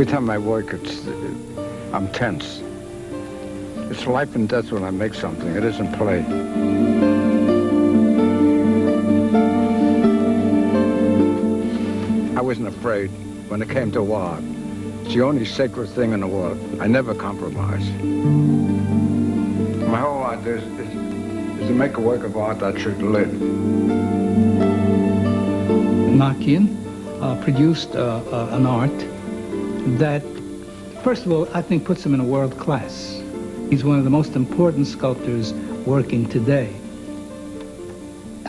Every time I work, I'm tense. It's life and death when I make something. It isn't play. I wasn't afraid when it came to art. It's the only sacred thing in the world. I never compromise. My whole idea is to make a work of art that should live. NAKIAN produced an art that, first of all, I think puts him in a world class. He's one of the most important sculptors working today.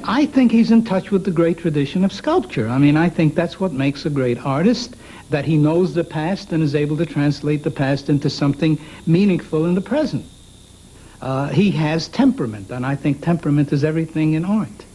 I think he's in touch with the great tradition of sculpture. I mean, I think that's what makes a great artist, that he knows the past and is able to translate the past into something meaningful in the present. He has temperament, and I think temperament is everything in art.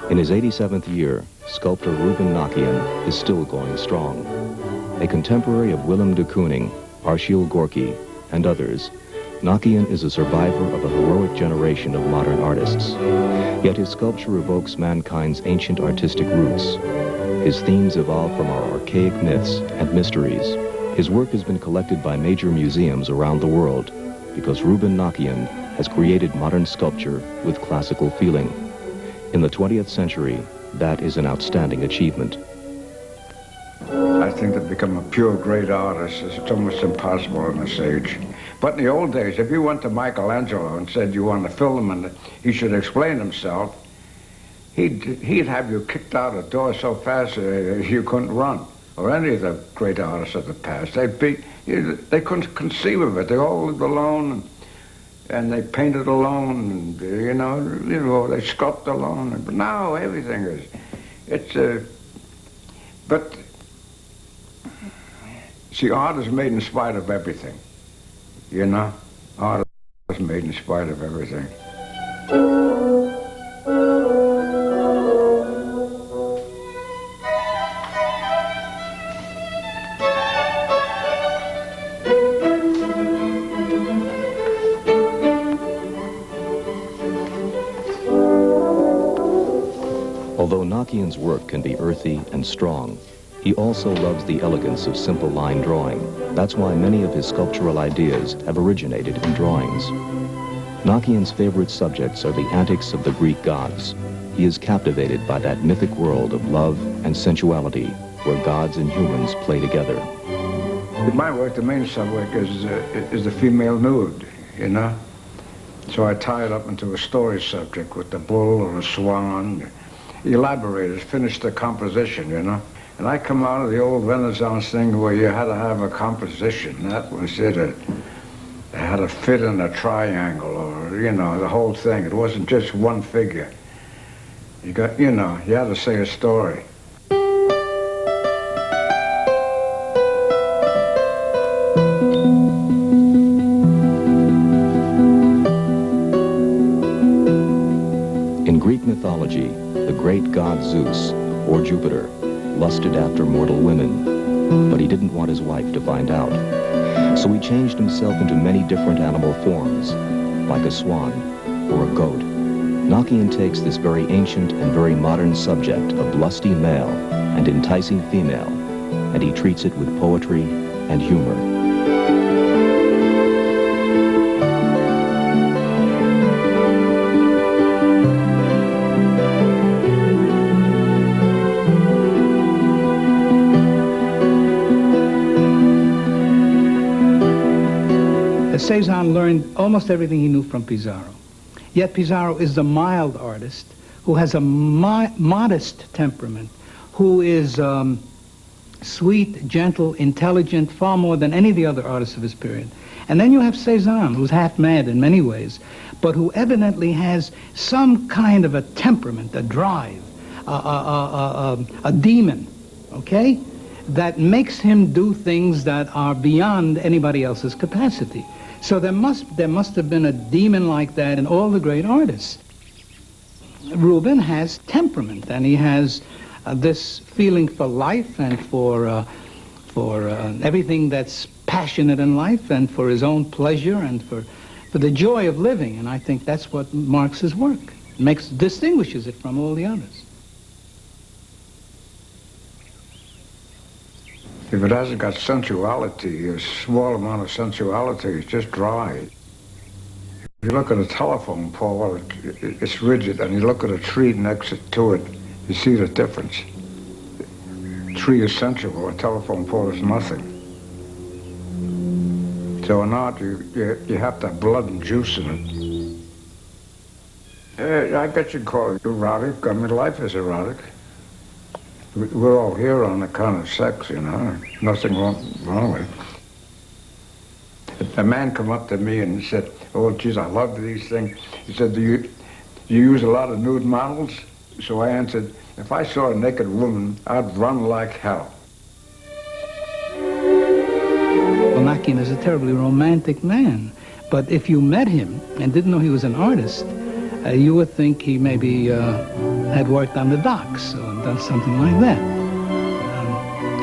In his 87th year, sculptor REUBEN NAKIAN is still going strong. A contemporary of Willem de Kooning, Arshile Gorky, and others, NAKIAN is a survivor of a heroic generation of modern artists. Yet his sculpture evokes mankind's ancient artistic roots. His themes evolve from our archaic myths and mysteries. His work has been collected by major museums around the world because REUBEN NAKIAN has created modern sculpture with classical feeling. In the 20th century, that is an outstanding achievement. I think to become a pure great artist is almost impossible in this age. But in the old days, if you went to Michelangelo and said you want to film him and he should explain himself, he'd have you kicked out a door so fast you couldn't run. Or any of the great artists of the past. They couldn't conceive of it. They all lived alone. And they painted alone, and you know, they sculpted alone. But now everything is, but see, art is made in spite of everything. You know, art is made in spite of everything. Although NAKIAN's work can be earthy and strong, he also loves the elegance of simple line drawing. That's why many of his sculptural ideas have originated in drawings. NAKIAN's favorite subjects are the antics of the Greek gods. He is captivated by that mythic world of love and sensuality where gods and humans play together. In my work, the main subject is the female nude, you know? So I tie it up into a story subject with the bull or a swan. Elaborate it, finish the composition, you know? And I come out of the old Renaissance thing where you had to have a composition. That was it. It had to fit in a triangle or, you know, the whole thing. It wasn't just one figure. You got, you know, you had to say a story. In Greek mythology, the great god Zeus, or Jupiter, lusted after mortal women, but he didn't want his wife to find out. So he changed himself into many different animal forms, like a swan or a goat. NAKIAN takes this very ancient and very modern subject of lusty male and enticing female, and he treats it with poetry and humor. Cezanne learned almost everything he knew from Pizarro. Yet Pizarro is the mild artist who has a modest temperament, who is sweet, gentle, intelligent, far more than any of the other artists of his period. And then you have Cézanne, who's half mad in many ways, but who evidently has some kind of a temperament, a drive, a demon, okay, that makes him do things that are beyond anybody else's capacity. So there must have been a demon like that in all the great artists. Reuben has temperament, and he has this feeling for life and for everything that's passionate in life, and for his own pleasure and for the joy of living. And I think that's what marks his work, distinguishes it from all the others. If it hasn't got sensuality, a small amount of sensuality, it's just dry. If you look at a telephone pole, it's rigid, and you look at a tree next to it, you see the difference. A tree is sensual, a telephone pole is nothing. So in art, you have to have blood and juice in it. I guess you'd call it erotic. I mean, life is erotic. We're all here on account of sex, you know. Nothing wrong with it. A man come up to me and said, "Oh, geez, I love these things." He said, do you use a lot of nude models?" So I answered, "If I saw a naked woman, I'd run like hell." Well, NAKIAN is a terribly romantic man, but if you met him and didn't know he was an artist, you would think he maybe had worked on the docks or done something like that.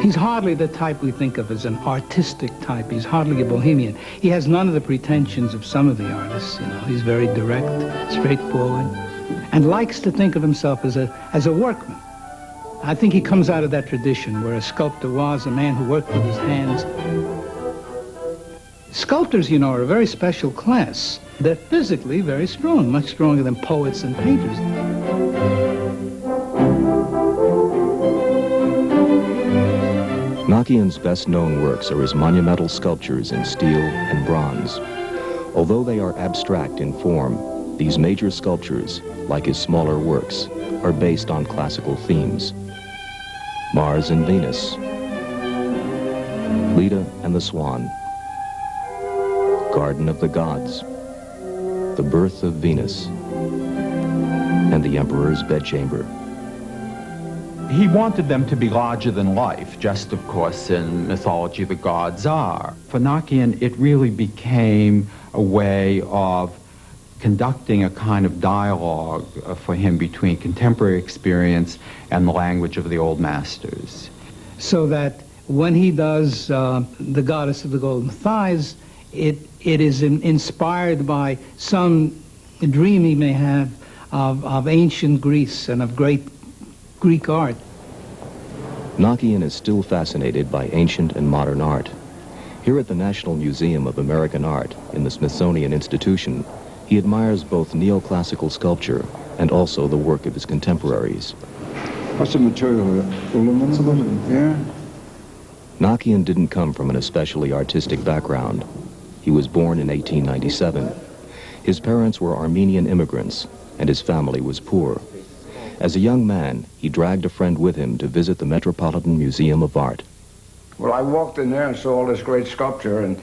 He's hardly the type we think of as an artistic type. He's hardly a bohemian. He has none of the pretensions of some of the artists. You know, he's very direct, straightforward, and likes to think of himself as a workman. I think he comes out of that tradition where a sculptor was a man who worked with his hands. Sculptors, you know, are a very special class. They're physically very strong, much stronger than poets and painters. NAKIAN's best-known works are his monumental sculptures in steel and bronze. Although they are abstract in form, these major sculptures, like his smaller works, are based on classical themes. Mars and Venus, Leda and the Swan, Garden of the Gods, The Birth of Venus, and the Emperor's Bedchamber. He wanted them to be larger than life, just of course in mythology the gods are. For NAKIAN, it really became a way of conducting a kind of dialogue for him between contemporary experience and the language of the old masters. So that when he does the Goddess of the Golden Thighs, it is inspired by some dream he may have of ancient Greece and of great Greek art. NAKIAN is still fascinated by ancient and modern art. Here at the National Museum of American Art in the Smithsonian Institution, he admires both neoclassical sculpture and also the work of his contemporaries. What's the material? Aluminum? It's aluminum. Yeah. NAKIAN didn't come from an especially artistic background. He was born in 1897. His parents were Armenian immigrants, and his family was poor. As a young man, he dragged a friend with him to visit the Metropolitan Museum of Art. Well, I walked in there and saw all this great sculpture, and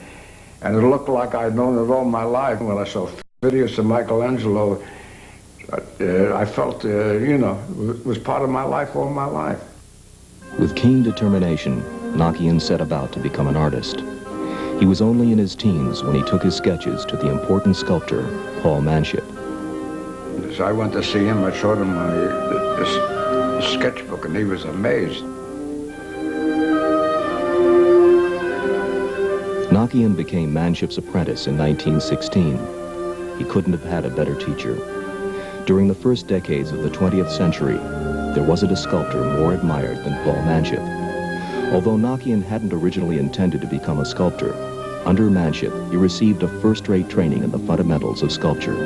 it looked like I'd known it all my life. When I saw videos of Michelangelo, I felt, you know, it was part of my life all my life. With keen determination, NAKIAN set about to become an artist. He was only in his teens when he took his sketches to the important sculptor, Paul Manship. As I went to see him, I showed him this sketchbook, and he was amazed. NAKIAN became Manship's apprentice in 1916. He couldn't have had a better teacher. During the first decades of the 20th century, there wasn't a sculptor more admired than Paul Manship. Although NAKIAN hadn't originally intended to become a sculptor, under Manship, he received a first-rate training in the fundamentals of sculpture.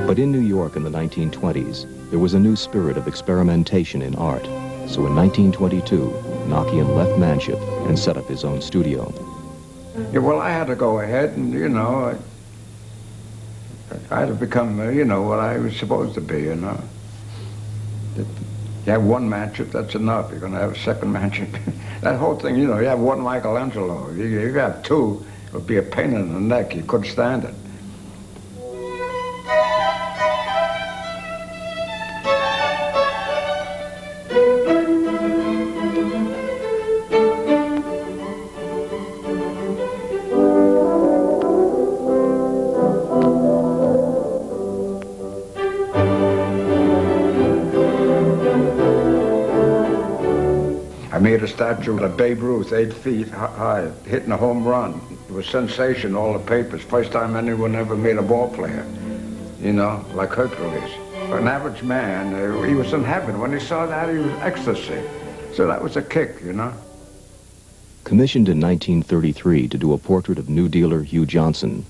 But in New York in the 1920s, there was a new spirit of experimentation in art. So in 1922, NAKIAN left Manship and set up his own studio. Yeah, well, I had to go ahead and, you know, I had to become, you know, what I was supposed to be, you know. You You have one manship, that's enough. You're going to have a second manship. That whole thing, you have one Michelangelo. You have two, it would be a pain in the neck. You couldn't stand it. I made a statue of Babe Ruth, 8 feet high, hitting a home run. It was sensation, all the papers. First time anyone ever made a ball player, like Hercules. For an average man, he was in heaven. When he saw that, he was ecstasy. So that was a kick, Commissioned in 1933 to do a portrait of New Dealer Hugh Johnson,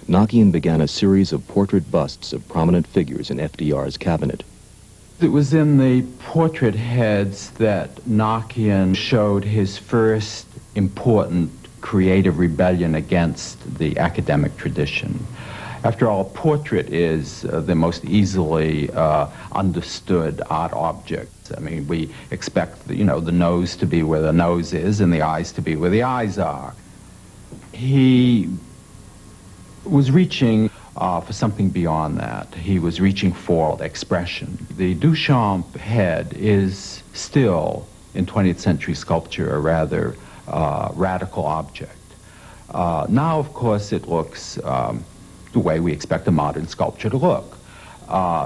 Nakian began a series of portrait busts of prominent figures in FDR's cabinet. It was in the portrait heads that Nakian showed his first important creative rebellion against the academic tradition. After all, a portrait is the most easily understood art object. I mean, we expect, the nose to be where the nose is and the eyes to be where the eyes are. He was reaching for something beyond that. He was reaching for expression. The Duchamp head is still, in 20th century sculpture, a rather radical object. Now, of course, it looks the way we expect a modern sculpture to look.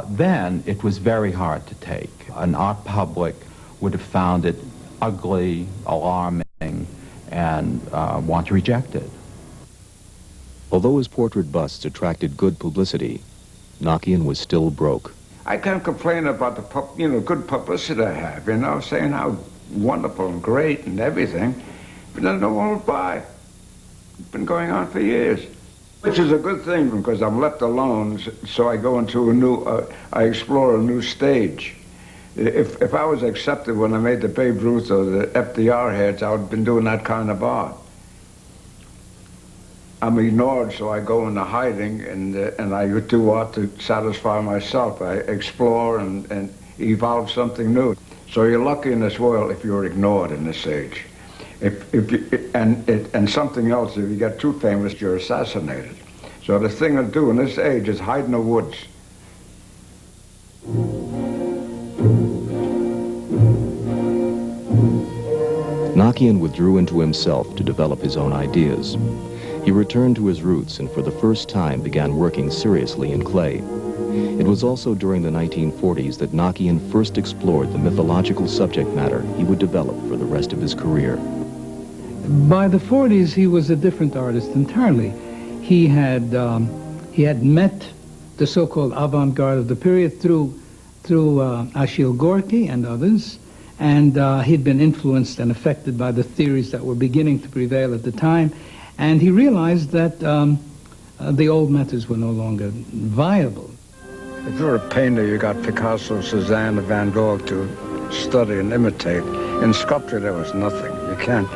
Then, it was very hard to take. An art public would have found it ugly, alarming, and want to reject it. Although his portrait busts attracted good publicity, Nakian was still broke. I can't complain about the good publicity I have, saying how wonderful and great and everything, but then no one will buy. It's been going on for years, which is a good thing because I'm left alone, so I go into I explore a new stage. If I was accepted when I made the Babe Ruth or the FDR heads, I would have been doing that kind of art. I'm ignored, so I go into hiding, and I do art to satisfy myself. I explore and evolve something new. So you're lucky in this world if you're ignored in this age. And something else, if you get too famous, you're assassinated. So the thing to do in this age is hide in the woods. Nakian withdrew into himself to develop his own ideas. He returned to his roots and for the first time began working seriously in clay. It was also during the 1940s that Nakian first explored the mythological subject matter he would develop for the rest of his career. By the 40s, he was a different artist entirely. He had met the so-called avant-garde of the period through Achille Gorky and others, and he'd been influenced and affected by the theories that were beginning to prevail at the time. And he realized that the old methods were no longer viable. If you're a painter, you got Picasso, Cézanne, and Van Gogh to study and imitate. In sculpture, there was nothing. You can't.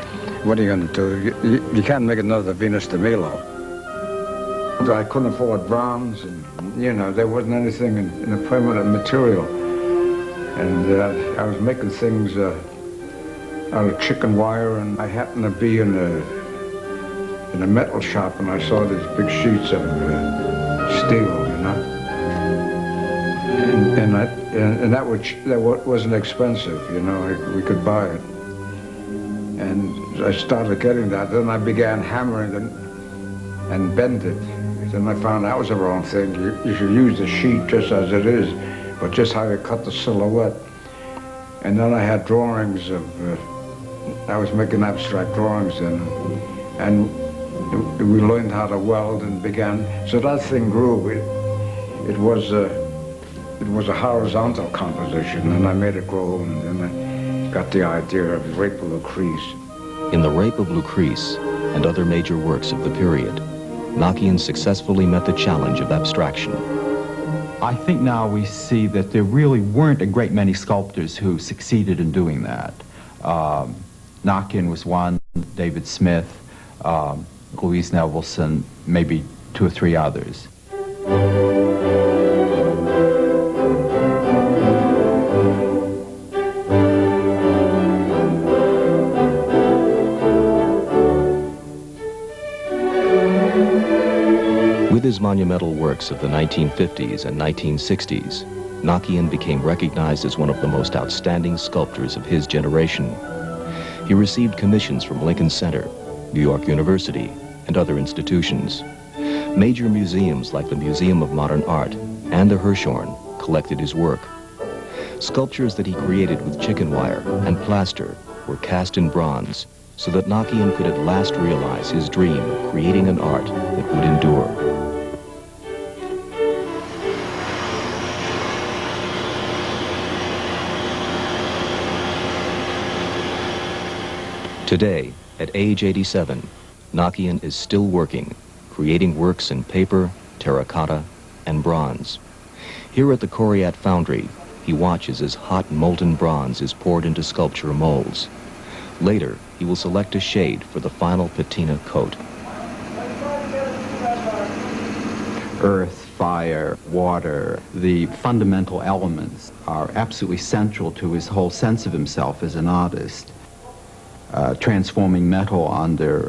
What are you going to do? You can't make another Venus de Milo. I couldn't afford bronze, and there wasn't anything in the permanent material. And I was making things out of chicken wire, and I happened to be in a metal shop, and I saw these big sheets of steel, and that wasn't expensive, we could buy it. And I started getting that. Then I began hammering it and bend it. Then I found that was the wrong thing. You should use the sheet just as it is, but just how you cut the silhouette. And then I had drawings of, I was making abstract drawings then, and we learned how to weld and began, so that thing grew. It was a horizontal composition, and I made it grow, and then I got the idea of Rape of Lucrece. In The Rape of Lucrece and other major works of the period, Nakian successfully met the challenge of abstraction. I think now we see that there really weren't a great many sculptors who succeeded in doing that. Nakian was one, David Smith, Louise Nevelson, maybe 2 or 3 others. his monumental works of the 1950s and 1960s, NAKIAN became recognized as one of the most outstanding sculptors of his generation. He received commissions from Lincoln Center, New York University, and other institutions. Major museums like the Museum of Modern Art and the Hirshhorn collected his work. Sculptures that he created with chicken wire and plaster were cast in bronze so that NAKIAN could at last realize his dream of creating an art that would endure. Today, at age 87, NAKIAN is still working, creating works in paper, terracotta, and bronze. Here at the Coriat Foundry, he watches as hot molten bronze is poured into sculpture molds. Later, he will select a shade for the final patina coat. Earth, fire, water, the fundamental elements are absolutely central to his whole sense of himself as an artist. Transforming metal under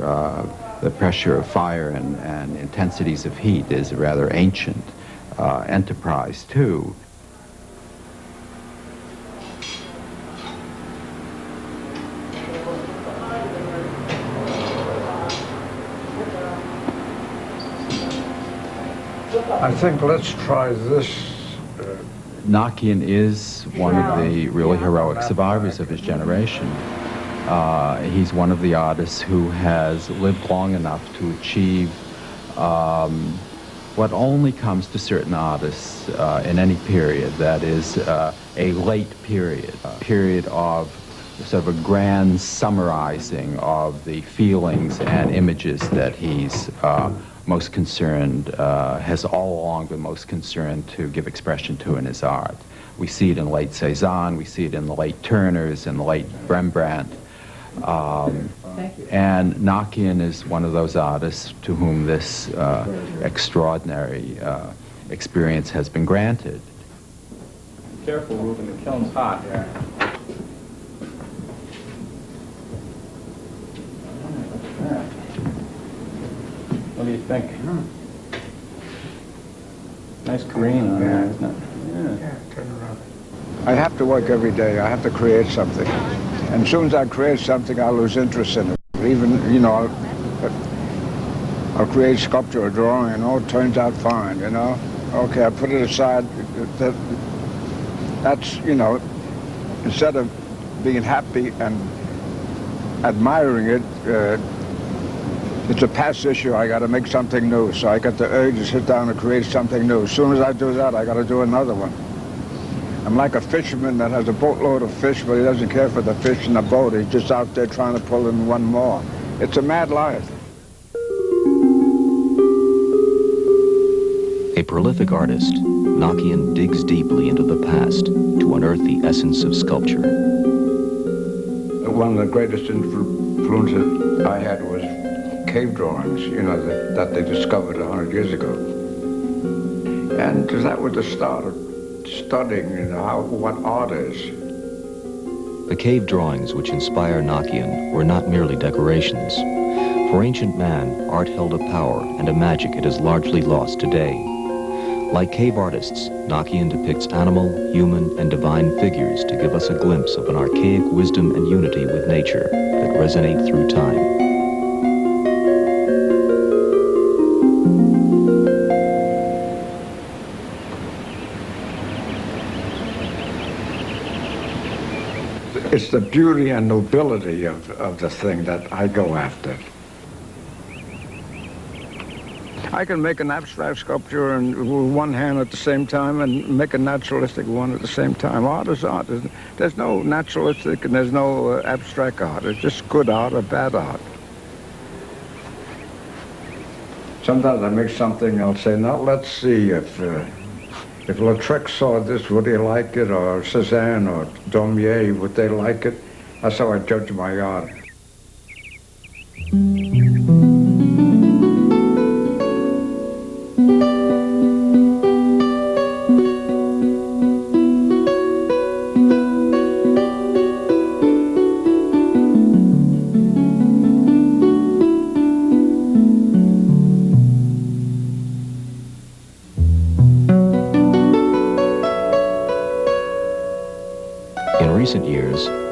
the pressure of fire and intensities of heat is a rather ancient enterprise, too. I think let's try this. NAKIAN is one of the really heroic survivors of his generation. He's one of the artists who has lived long enough to achieve what only comes to certain artists in any period, that is a late period, a period of sort of a grand summarizing of the feelings and images that he's most concerned, has all along been most concerned to give expression to in his art. We see it in late Cézanne, we see it in the late Turners, in the late Rembrandt. And NAKIAN is one of those artists to whom this extraordinary experience has been granted. Careful, Reuben, the kiln's hot. Yeah. What do you think? Nice green on there, isn't it? Yeah. I have to work every day. I have to create something. And as soon as I create something, I lose interest in it. Even, you know, I'll create sculpture or drawing, and it turns out fine, you know. Okay, I put it aside. That's, you know, instead of being happy and admiring it, it's a past issue. I got to make something new. So I got the urge to sit down and create something new. As soon as I do that, I got to do another one. I'm like a fisherman that has a boatload of fish, but he doesn't care for the fish in the boat. He's just out there trying to pull in one more. It's a mad life. A prolific artist, NAKIAN digs deeply into the past to unearth the essence of sculpture. One of the greatest influences I had was cave drawings, you know, that they discovered 100 years ago. And that was the start of studying, you know, what art is. The cave drawings which inspire NAKIAN were not merely decorations. For ancient man, art held a power and a magic it has largely lost today. Like cave artists, NAKIAN depicts animal, human, and divine figures to give us a glimpse of an archaic wisdom and unity with nature that resonate through time. It's the beauty and nobility of the thing that I go after. I can make an abstract sculpture and with one hand at the same time and make a naturalistic one at the same time. Art is art. There's no naturalistic and there's no abstract art. It's just good art or bad art. Sometimes I make something, I'll say, now let's see if Lautrec saw this, would he like it? Or Cézanne or Daumier, would they like it? That's how I judge my art.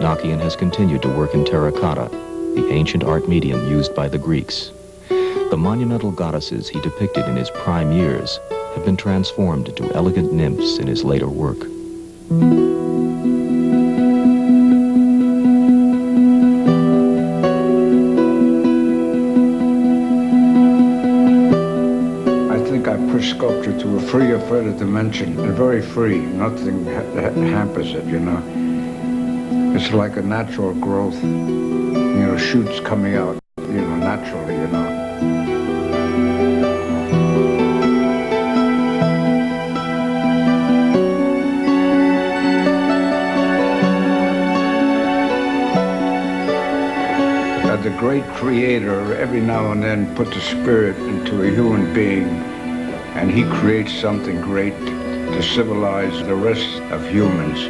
Nakian has continued to work in terracotta, the ancient art medium used by the Greeks. The monumental goddesses he depicted in his prime years have been transformed into elegant nymphs in his later work. I think I push sculpture to a freer, further dimension, and very free. Nothing hampers it, you know. It's like a natural growth, you know, shoots coming out, you know, naturally, you know. The great creator every now and then puts a spirit into a human being, and he creates something great to civilize the rest of humans.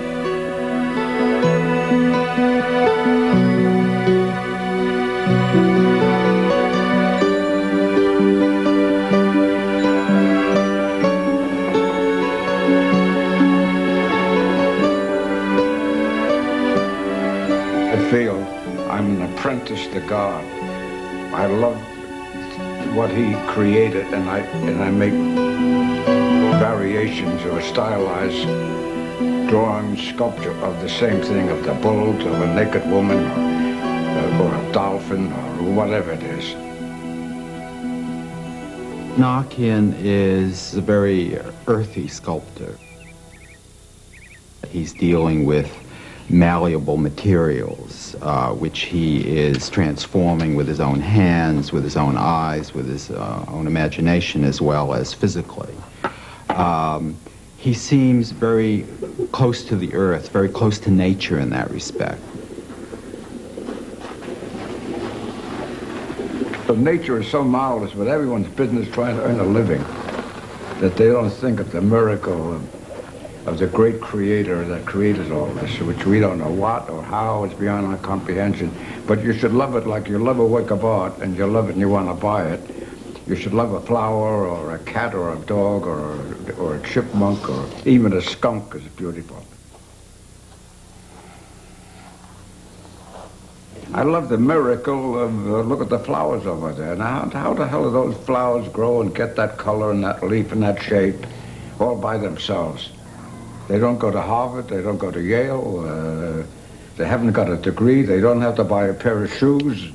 I feel I'm an apprentice to God. I love what he created, and I make variations or stylized drawings, sculpture of the same thing, of the bulls, of a naked woman, or a dolphin, or whatever it is. Nakian is a very earthy sculptor. He's dealing with malleable materials, which he is transforming with his own hands, with his own eyes, with his own imagination, as well as physically. He seems very close to the earth, very close to nature in that respect. So nature is so marvelous, but everyone's business trying to earn a living, that they don't think of the miracle of the great creator that created all this, which we don't know what or how, it's beyond our comprehension. But you should love it like you love a work of art, and you love it and you want to buy it. You should love a flower or a cat or a dog or a chipmunk or even a skunk is beautiful. I love the miracle of, look at the flowers over there. Now, how the hell do those flowers grow and get that color and that leaf and that shape all by themselves? They don't go to Harvard, they don't go to Yale, they haven't got a degree, they don't have to buy a pair of shoes.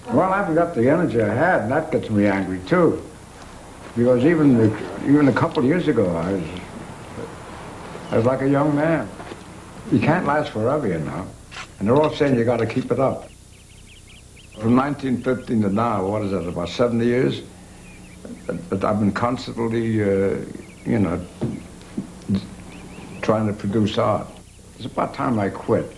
Well, I haven't got the energy I had, and that gets me angry too. Because even a couple of years ago, I was like a young man. You can't last forever, you know. And they're all saying you got to keep it up. From 1915 to now, what is that, about 70 years? But I've been constantly, you know, trying to produce art. It's about time I quit.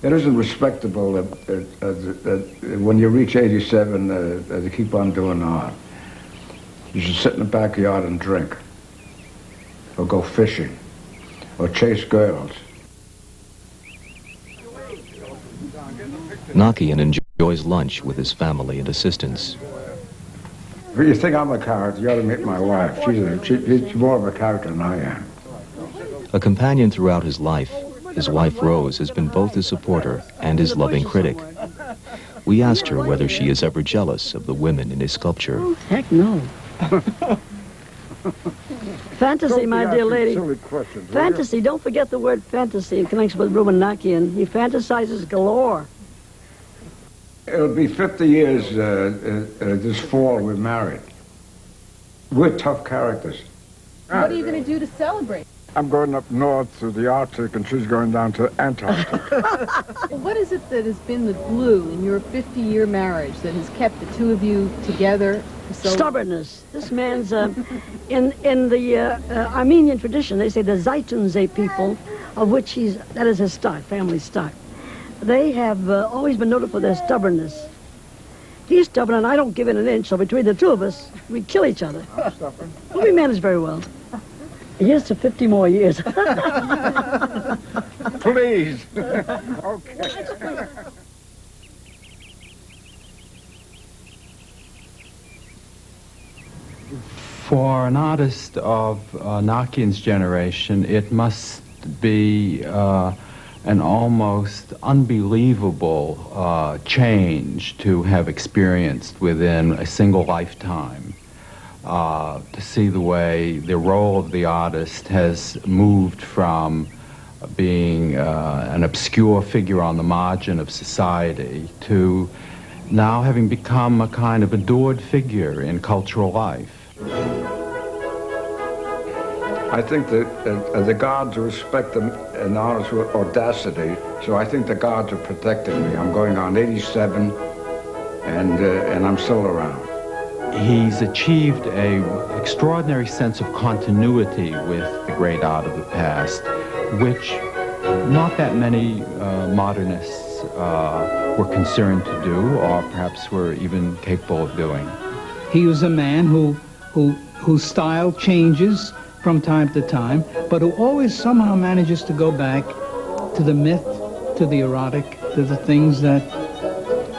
It isn't respectable that when you reach 87 to keep on doing art. You should sit in the backyard and drink, or go fishing, or chase girls. Nakian enjoys lunch with his family and assistants. If you think I'm a character, you ought to meet my wife. She's more of a character than I am. A companion throughout his life, his wife Rose has been both his supporter and his loving critic. We asked her whether she is ever jealous of the women in his sculpture. Oh, heck no. Fantasy, my dear lady. Fantasy, don't forget the word fantasy in connection with Reuben Nakian. He fantasizes galore. It'll be 50 years this fall we're married. We're tough characters. What are you going to do to celebrate? I'm going up north to the Arctic, and she's going down to Antarctica. Well, what is it that has been the glue in your 50-year marriage that has kept the two of you together so... Stubbornness. This man's, in the Armenian tradition, they say the Zaitunze people, of which that is his stock, family stock. They have always been noted for their stubbornness. He's stubborn, and I don't give it an inch, so between the two of us, we kill each other. I'm stubborn. Well, we manage very well. Here's to 50 more years. Please. Okay. For an artist of Nakian's generation, it must be an almost unbelievable change to have experienced within a single lifetime. To see the way the role of the artist has moved from being an obscure figure on the margin of society to now having become a kind of adored figure in cultural life. I think that the gods respect an artist with audacity, so I think the gods are protecting me. I'm going on 87, and I'm still around. He's achieved an extraordinary sense of continuity with the great art of the past, which not that many modernists were concerned to do, or perhaps were even capable of doing. He was a man whose style changes from time to time, but who always somehow manages to go back to the myth, to the erotic, to the things that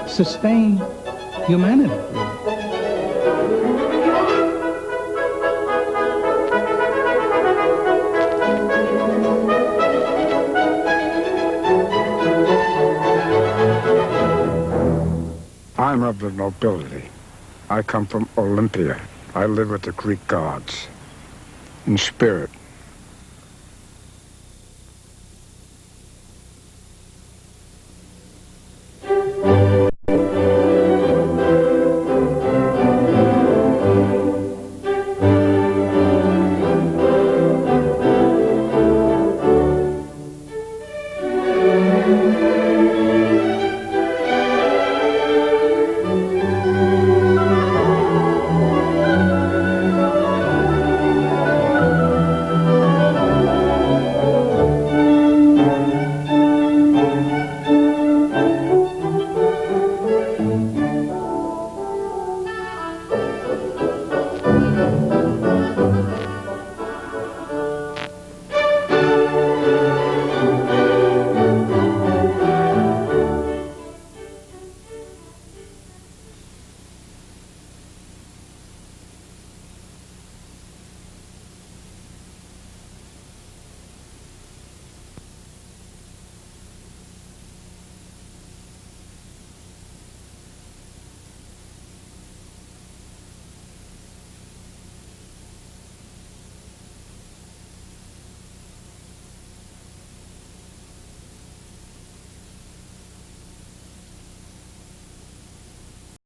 sustain humanity. I'm of the nobility. I come from Olympia. I live with the Greek gods. In spirit,